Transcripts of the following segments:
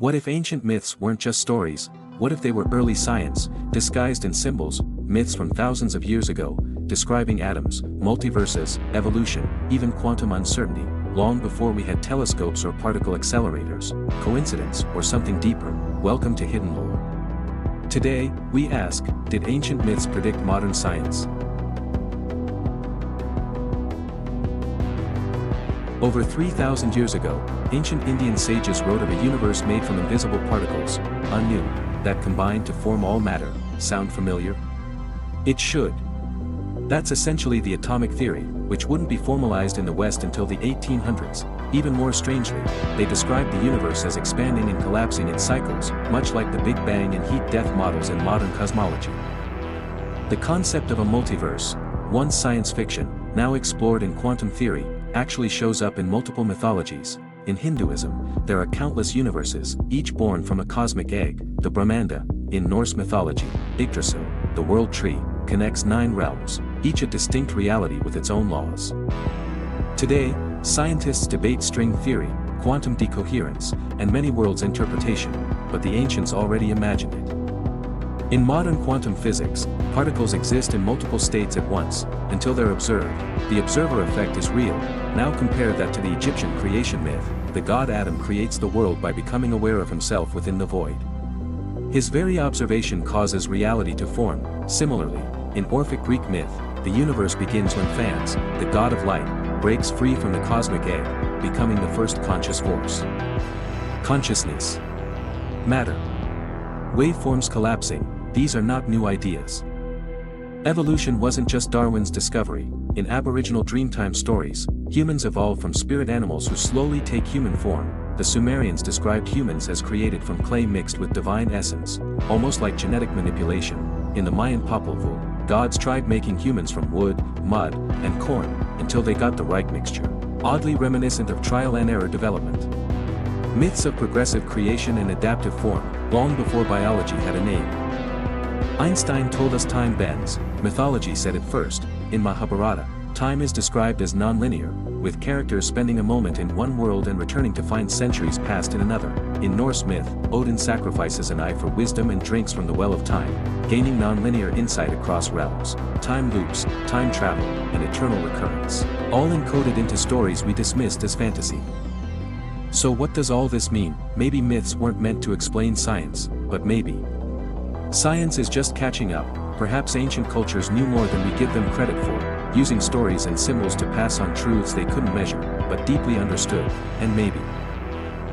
What if ancient myths weren't just stories? What if they were early science, disguised in symbols, myths from thousands of years ago, describing atoms, multiverses, evolution, even quantum uncertainty, long before we had telescopes or particle accelerators? Coincidence or something deeper? Welcome to Hidden Lore. Today, we ask, did ancient myths predict modern science? Over 3,000 years ago, ancient Indian sages wrote of a universe made from invisible particles, Anu, that combined to form all matter. Sound familiar? It should. That's essentially the atomic theory, which wouldn't be formalized in the West until the 1800s. Even more strangely, they described the universe as expanding and collapsing in cycles, much like the Big Bang and heat-death models in modern cosmology. The concept of a multiverse, once science fiction, now explored in quantum theory, actually shows up in multiple mythologies. In Hinduism, there are countless universes, each born from a cosmic egg, the Brahmanda. In Norse mythology, Yggdrasil, the world tree, connects 9 realms, each a distinct reality with its own laws. Today, scientists debate string theory, quantum decoherence, and many worlds interpretation, but the ancients already imagined it. In modern quantum physics, particles exist in multiple states at once, until they're observed. The observer effect is real. Now compare that to the Egyptian creation myth. The god Adam creates the world by becoming aware of himself within the void. His very observation causes reality to form. Similarly, in Orphic Greek myth, the universe begins when Phans, the god of light, breaks free from the cosmic egg, becoming the first conscious force. Consciousness. Matter. Waveforms collapsing. These are not new ideas. Evolution wasn't just Darwin's discovery. In Aboriginal Dreamtime stories, humans evolved from spirit animals who slowly take human form. The Sumerians described humans as created from clay mixed with divine essence, almost like genetic manipulation. In the Mayan Popol Vuh, gods tried making humans from wood, mud, and corn, until they got the right mixture. Oddly reminiscent of trial and error development. Myths of progressive creation and adaptive form, long before biology had a name. Einstein told us time bends. Mythology said it first. In Mahabharata, time is described as nonlinear, with characters spending a moment in one world and returning to find centuries passed in another. In Norse myth, Odin sacrifices an eye for wisdom and drinks from the well of time, gaining nonlinear insight across realms, time loops, time travel, and eternal recurrence, all encoded into stories we dismissed as fantasy. So what does all this mean? Maybe myths weren't meant to explain science, but maybe science is just catching up. Perhaps ancient cultures knew more than we give them credit for, using stories and symbols to pass on truths they couldn't measure, but deeply understood. And maybe,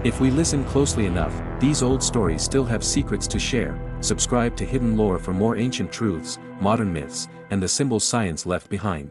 if we listen closely enough, these old stories still have secrets to share. Subscribe to Hidden Lore for more ancient truths, modern myths, and the symbols science left behind.